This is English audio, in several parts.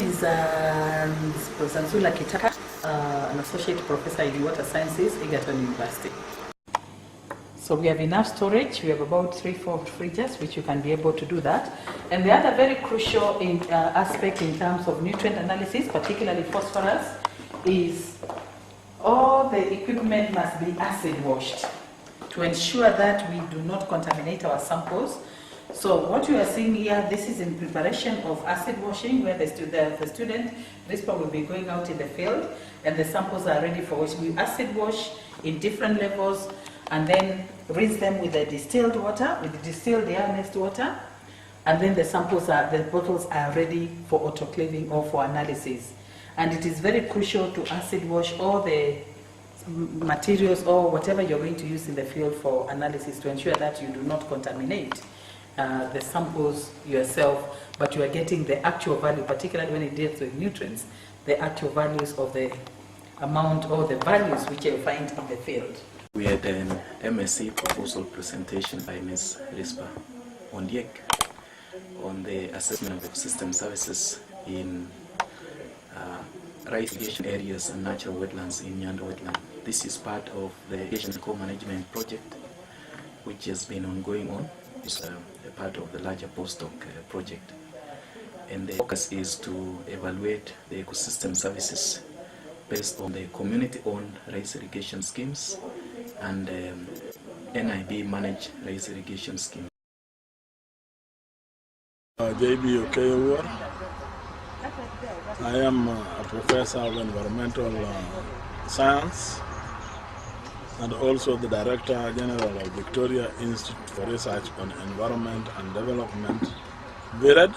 name is Professor Nzula Kitaka, an associate professor in water sciences, Egerton University. So we have enough storage. We have about 3-4 fridges, which you can be able to do that. And the other very crucial aspect in terms of nutrient analysis, particularly phosphorus, is all the equipment must be acid washed to ensure that we do not contaminate our samples. So what you are seeing here, this is in preparation of acid washing, where the student, RISPA, will be going out in the field, and the samples are ready for wash. We acid wash in different levels, and then rinse them with the distilled water, with the distilled air-based water, and then the bottles are ready for autoclaving or for analysis. And it is very crucial to acid wash all the materials or whatever you're going to use in the field for analysis to ensure that you do not contaminate the samples yourself, but you are getting the actual value, particularly when it deals with nutrients, the actual values of the amount or the values which you find in the field. We had an MSc proposal presentation by Ms. Rispa Ondiek on the assessment of ecosystem services in rice irrigation areas and natural wetlands in Nyando wetland. This is part of the irrigation co-management project, which has been ongoing on. It's a part of the larger postdoc project. And the focus is to evaluate the ecosystem services based on the community-owned rice irrigation schemes and NIB-managed rice irrigation schemes. JB Okeyewar. I am a professor of environmental science and also the Director General of Victoria Institute for Research on Environment and Development, VIRED.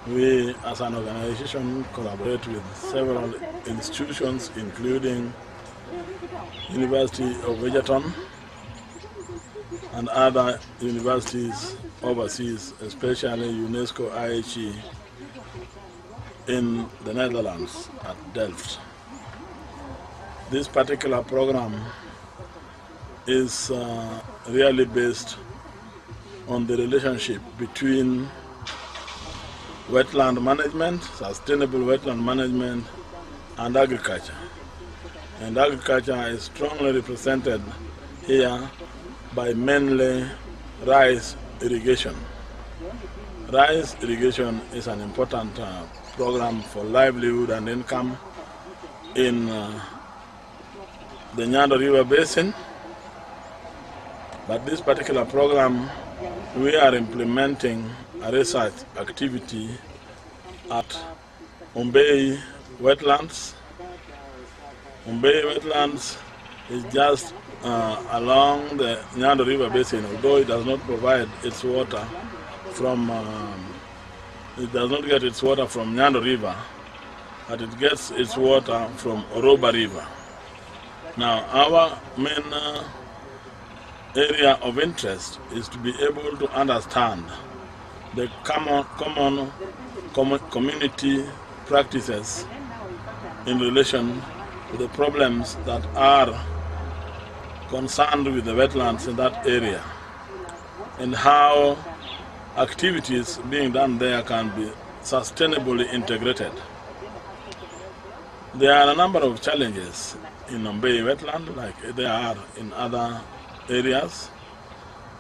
We, as an organization, collaborate with several institutions, including University of Egerton and other universities overseas, especially UNESCO IHE in the Netherlands at Delft. This particular program is really based on the relationship between wetland management, sustainable wetland management, and agriculture. And agriculture is strongly represented here by mainly rice irrigation. Rice irrigation is an important program for livelihood and income in the Nyando River Basin. But this particular program, we are implementing a research activity at Ombeyi Wetlands. Ombeyi Wetlands is just along the Nyando River Basin, although it does not provide its water from, it does not get its water from Nyando River, but it gets its water from Oroba River. Now, our main area of interest is to be able to understand the common community practices in relation to the problems that are concerned with the wetlands in that area, and how activities being done there can be sustainably integrated. There are a number of challenges in Ombeyi wetland, like there are in other areas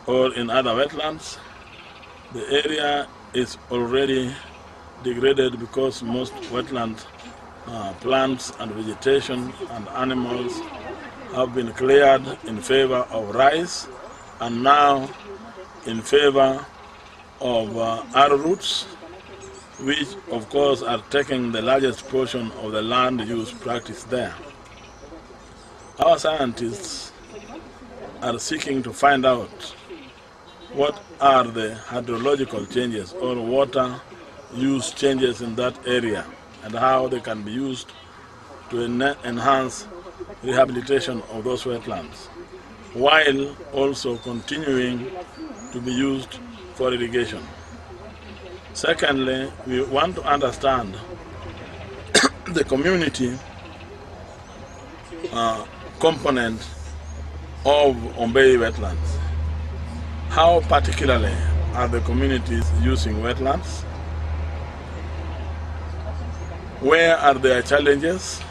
or in other wetlands. The area is already degraded because most wetland plants and vegetation and animals have been cleared in favor of rice and now in favor of arrowroots, which of course are taking the largest portion of the land use practice there. Our scientists are seeking to find out what are the hydrological changes or water use changes in that area and how they can be used to enhance rehabilitation of those wetlands, while also continuing to be used for irrigation. Secondly, we want to understand the community component of Ombeyi wetlands. How particularly are the communities using wetlands? where are their challenges,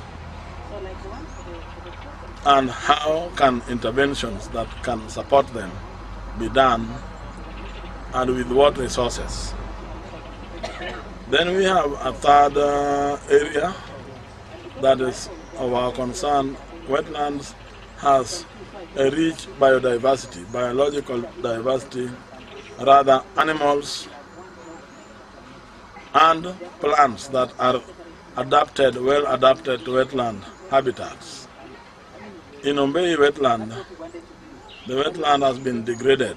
and how can interventions that can support them be done, and with what resources. Then we have a third area that is of our concern. Wetlands has a rich biodiversity, biological diversity, rather animals and plants that are adapted, well adapted to wetland habitats. In Ombeyi wetland, the wetland has been degraded.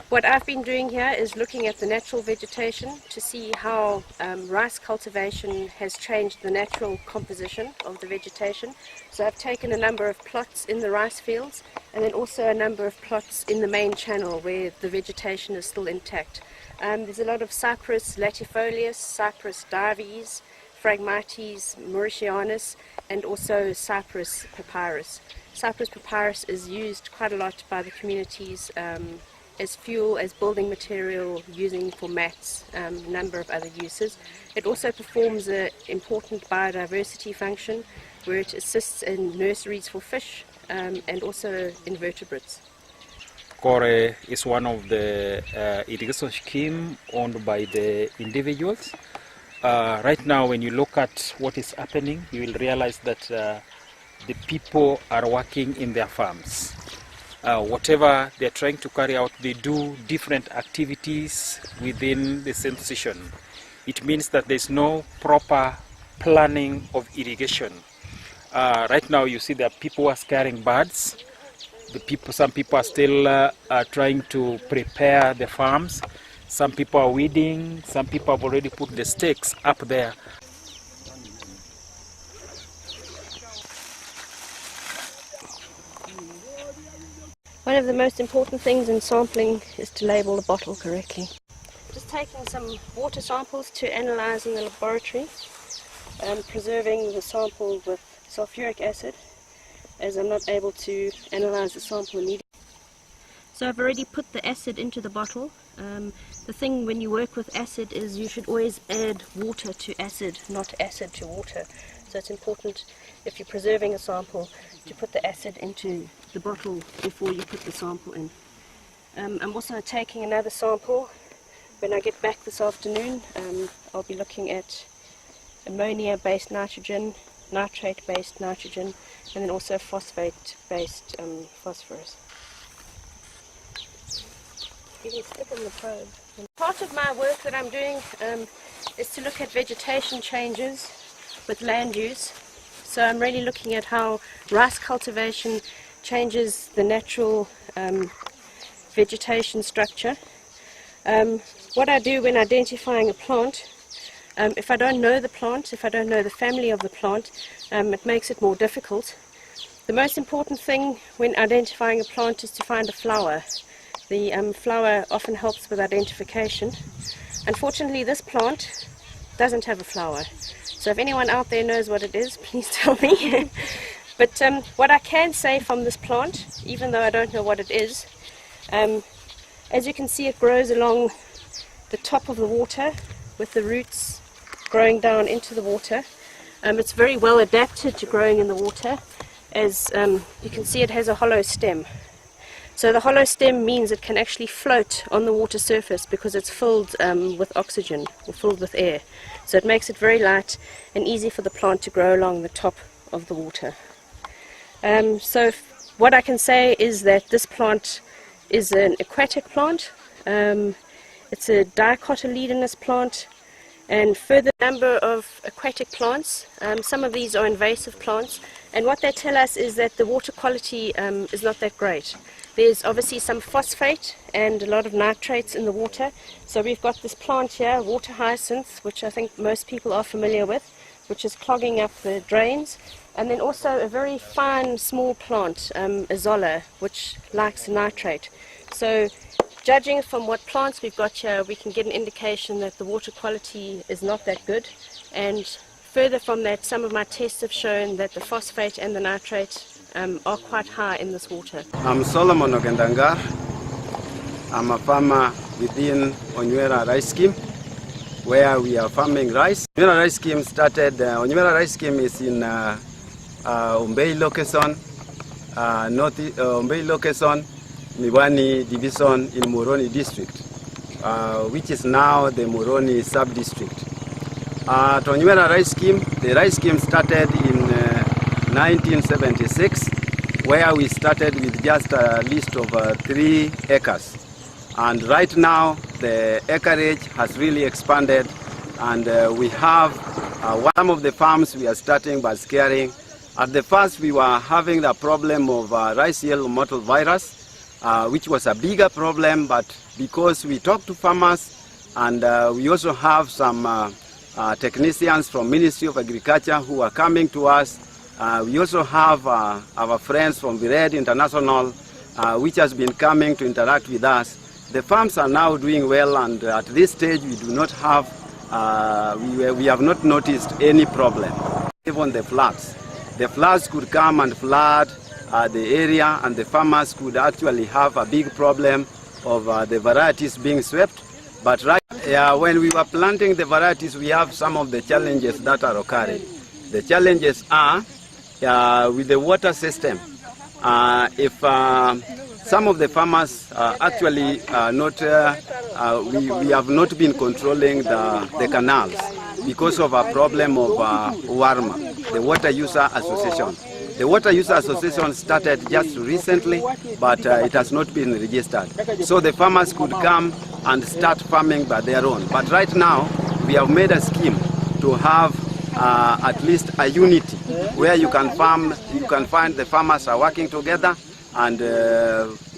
What I've been doing here is looking at the natural vegetation to see how rice cultivation has changed the natural composition of the vegetation. So I've taken a number of plots in the rice fields and then also a number of plots in the main channel where the vegetation is still intact. There's a lot of Cyprus latifolius, Cyprus dives, Phragmites mauritianus, and also Cyprus papyrus. Cyprus papyrus is used quite a lot by the communities as fuel, as building material, using for mats, a number of other uses. It also performs an important biodiversity function where it assists in nurseries for fish and also invertebrates. Core is one of the irrigation scheme owned by the individuals. Right now, when you look at what is happening, you will realize that the people are working in their farms. Whatever they're trying to carry out, they do different activities within the same season. It means that there's no proper planning of irrigation. Right now you see that people are scaring birds. Some people are still trying to prepare the farms. Some people are weeding. Some people have already put the stakes up there. One of the most important things in sampling is to label the bottle correctly. Just taking some water samples to analyze in the laboratory and preserving the sample with sulfuric acid, as I'm not able to analyze the sample immediately. So I've already put the acid into the bottle. The thing when you work with acid is you should always add water to acid, not acid to water. So it's important, if you're preserving a sample, to put the acid into the bottle before you put the sample in. I'm also taking another sample. When I get back this afternoon, I'll be looking at ammonia-based nitrogen, nitrate-based nitrogen, and then also phosphate-based phosphorus. You can stick in the probe. Part of my work that I'm doing is to look at vegetation changes with land use. So I'm really looking at how rice cultivation changes the natural vegetation structure. What I do when identifying a plant, if I don't know the plant, if I don't know the family of the plant, it makes it more difficult. The most important thing when identifying a plant is to find a flower. The flower often helps with identification. Unfortunately, this plant doesn't have a flower. So if anyone out there knows what it is, please tell me. But what I can say from this plant, even though I don't know what it is, as you can see, it grows along the top of the water with the roots growing down into the water. It's very well adapted to growing in the water. As you can see, it has a hollow stem. So the hollow stem means it can actually float on the water surface because it's filled with oxygen or filled with air. So it makes it very light and easy for the plant to grow along the top of the water. So what I can say is that this plant is an aquatic plant. It's a dicotyledonous plant, and further number of aquatic plants. Some of these are invasive plants, and what they tell us is that the water quality is not that great. There's obviously some phosphate and a lot of nitrates in the water. So we've got this plant here, water hyacinth, which I think most people are familiar with. which is clogging up the drains, and then also a very fine small plant, azolla, which likes nitrate. So judging from what plants we've got here, we can get an indication that the water quality is not that good, and further from that, some of my tests have shown that the phosphate and the nitrate are quite high in this water. I'm Solomon Ogendangar. I'm a farmer within Onywera Rice Scheme, where we are farming rice. Onywera Rice Scheme started, Onywera Rice Scheme is in Ombeyi location, Ombeyi location, Miwani division in Moroni district, which is now the Moroni sub-district. At Onywera Rice Scheme, the rice scheme started in 1976, where we started with just a list of 3 acres. And right now, the acreage has really expanded, and we have one of the farms we are starting by scaring. At the first, we were having the problem of rice yellow mottle virus, which was a bigger problem, but because we talked to farmers, and we also have some technicians from Ministry of Agriculture who are coming to us. We also have our friends from Vired International, which has been coming to interact with us. The farms are now doing well, and at this stage we do not have, we have not noticed any problem. Even the floods. The floods could come and flood the area, and the farmers could actually have a big problem of the varieties being swept. But when we were planting the varieties, we have some of the challenges that are occurring. The challenges are with the water system. If some of the farmers actually not, we have not been controlling the canals because of a problem of WARMA, the Water User Association. The Water User Association started just recently, but it has not been registered. So the farmers could come and start farming by their own. But right now, we have made a scheme to have at least a unity where you can farm, you can find the farmers are working together, and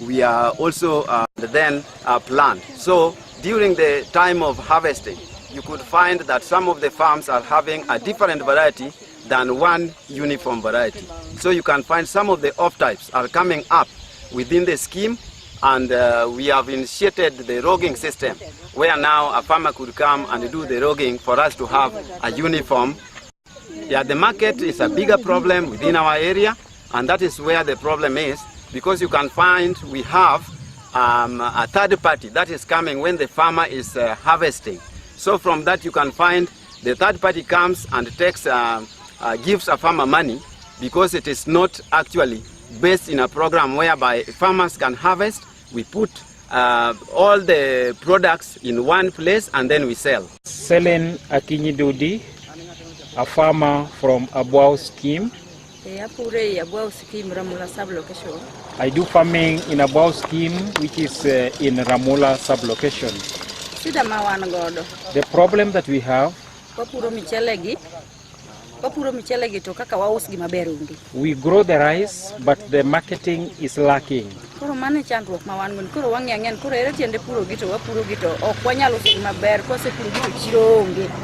we are also then plant. So during the time of harvesting, you could find that some of the farms are having a different variety than one uniform variety. So you can find some of the off-types are coming up within the scheme, and we have initiated the rogging system, where now a farmer could come and do the rogging for us to have a uniform. Yeah, the market is a bigger problem within our area, and that is where the problem is, because you can find we have a third party that is coming when the farmer is harvesting. So from that you can find the third party comes and takes, gives a farmer money, because it is not actually based in a program whereby farmers can harvest. We put all the products in one place and then we sell. Selen Akinyi Dudi, a farmer from Abwao scheme. I do farming in Abwao scheme, which is in Ramula sub-location. The problem that we have, we grow the rice, but the marketing is lacking.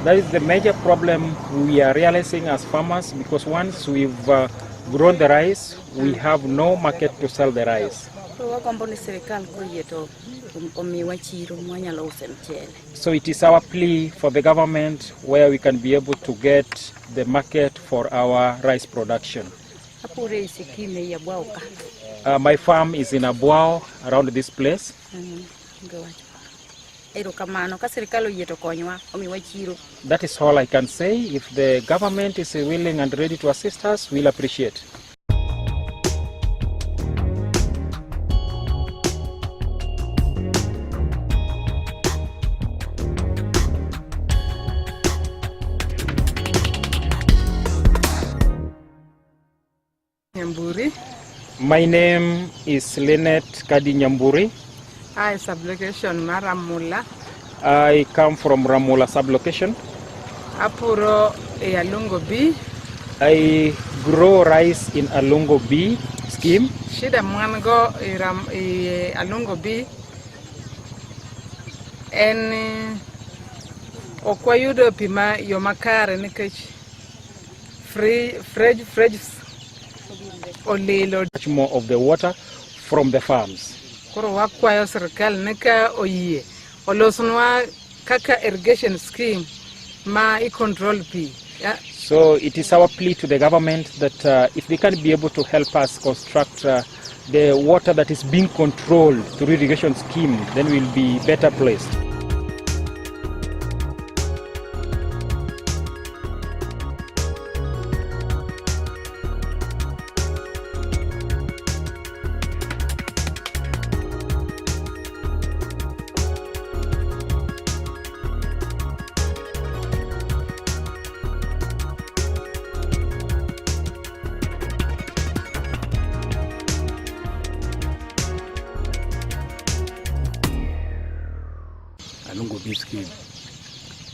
That is the major problem we are realizing as farmers, because once we've grown the rice, we have no market to sell the rice. So it is our plea for the government where we can be able to get the market for our rice production. My farm is in Abwao, around this place. That is all I can say. If the government is willing and ready to assist us, we'll appreciate. My name is Lynette Kadi Nyamburi. I sublocation Maramula. I come from Ramula sublocation. Apuro e Alungo B. I grow rice in Alungo B scheme. Shida mwango e Alungo B. En okwayudo pima yomakare nikech olilo. Much more of the water from the farms. Koro wakwayo sirkal nika oyie olosnwa kaka irrigation scheme ma control pi. Yeah. So it is our plea to the government that if they can be able to help us construct the water that is being controlled through irrigation scheme, then we'll be better placed.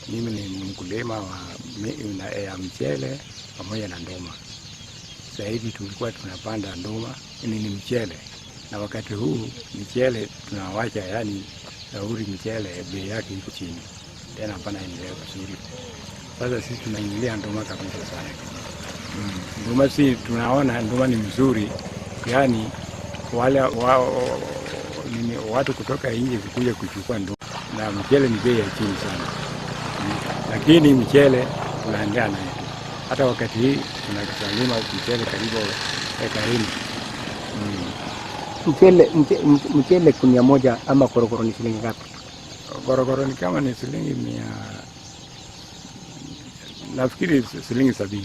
Mimi ni mkulima ya mchele pamoja na ndoma. Sasa hivi tulikuwa tunapanda ndoma, ni mchele. Na wakati huu mchele tunawacha, yani shauri mchele bei yake iko chini. Tena hapana endelea vizuri. Sasa sisi tunaingilia ndoma kabisa sana. Ndoma si tunaona ndoma ni mzuri. Yani wale watu kutoka nje kuja kuchukua ndoma. Na mchele ni bei ya chini sana. Lakini mchele tunaendelea naye. Hata wakati hii tunalima mchele karibu eka 4. Mchele kunia moja ama korokoro ni shilingi ngapi? Korokoro ni kama ni shilingi 100, nafikiri shilingi 70.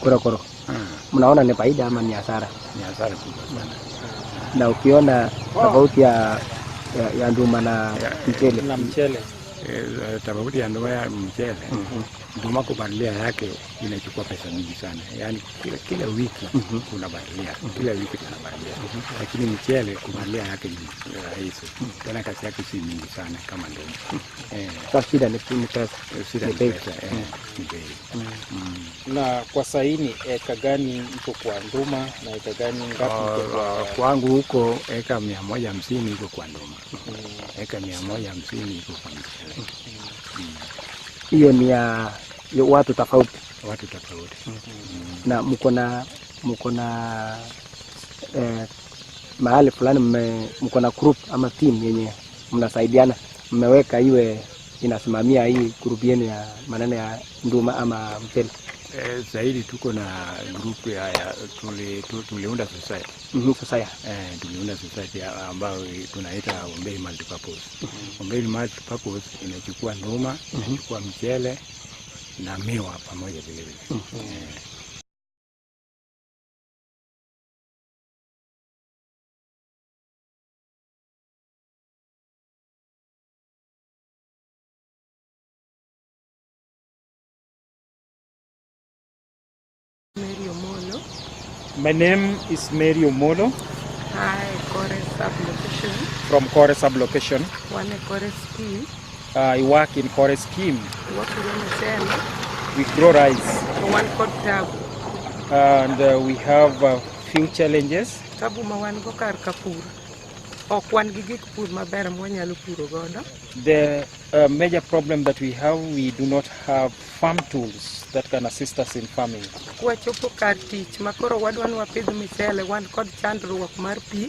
Korokoro. Mnaona ni faida ama ni hasara? Ni hasara kubwa sana. Na ukiona tofauti ya nduma na mchele. Na mchele. Tofauti ya nduma ya mchele. Nduma kubadilia yake inachukua pesa nyingi sana. Yaani kila wiki unabadilia. Kila wiki tunabadilia. Lakini mchele kubadilia yake ni rahisi. Tena kazi yake si nyingi sana kama nduma. Sasa shida ni pesa. Shida ni pesa. Na kwa saini eka gani iko kwa nduma na eka gani ngapi iko kwa kwangu huko eka 150 iko kwa nduma. Eka 150 iko kwa mchele. Hiyo ni ya watu tofauti. Watu tofauti. Na mko na mahali fulani mko na group ama team yenye mnasaidiana, mmeweka iwe inasimamia hii group yenu ya maneno ya nduma ama mchele? Zaidi tuko na group ya tuliunda society. Society. Tuliunda society ambayo tunaita Ombeyi multipurpose. Ombeyi multipurpose inachukua nduma, inachukua mchele na miwa pamoja vile vile. My name is Mary Omolo. Hi, Kore sub-location. From Kore sub-location. One Kore scheme. I work in Kore scheme. What do you say? We grow rice. One called tabu. And we have a few challenges. Tabu mawan go kar kapur. Okwan gigik pur maber mwanyalo puro godo. The major problem that we have, we do not have farm tools that can assist us in farming. Kwachopo kar tich makoro wadwan wapidh michele wan kod chandruok mar pi.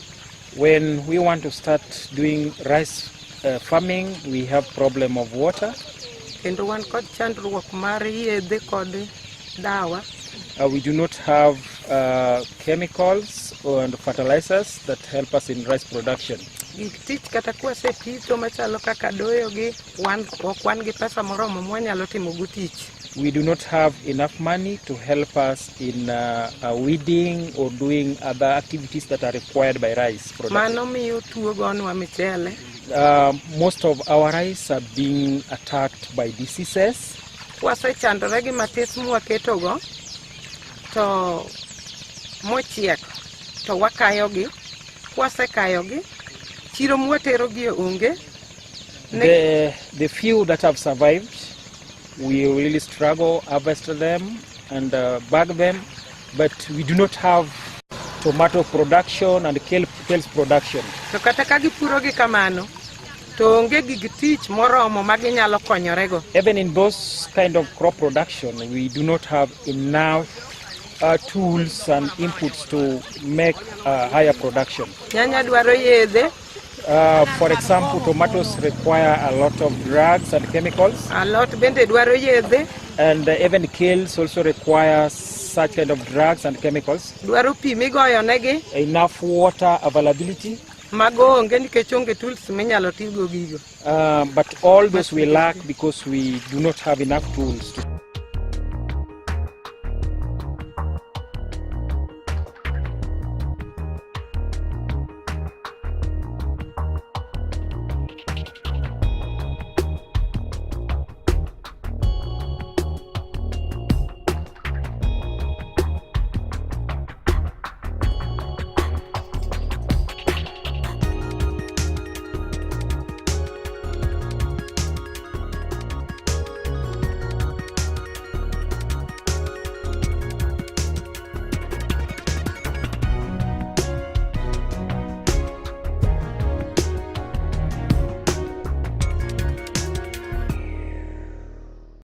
When we want to start doing rice farming, we have problem of water. Kendo wan kod chandruok mar yedhe kod dawa. We do not have chemicals and fertilizers that help us in rice production. Gik tich kata kwase pitho machalo kaka doyo gi wan gi pesa moromo mwanyalo timo go tich. We do not have enough money to help us in weeding or doing other activities that are required by rice production. Mano miyo tuo gonwa michele. Most of our rice are being attacked by diseases. Kwase chandore gi matis mwaketo go to mochiek to wakayo gi. Kwase kayo gi chiro mwatero gi onge. The few that have survived, we really struggle, harvest them and bag them, but we do not have tomato production and kales production. To kata kagi puro gi kamano, to onge gig tich moromo ma ginyalo konyorego. Even in those kind of crop production, we do not have enough tools and inputs to make higher production. Nyanya dwaro yedhe. For example, tomatoes require a lot of drugs and chemicals. Alot bende dwaro yedhe. And even kales also require such kind of drugs and chemicals. Dwaro pi migoyo negi. Enough water availability. Mago onge nikech onge tools minyalo tigo gigo. But all those we lack because we do not have enough tools to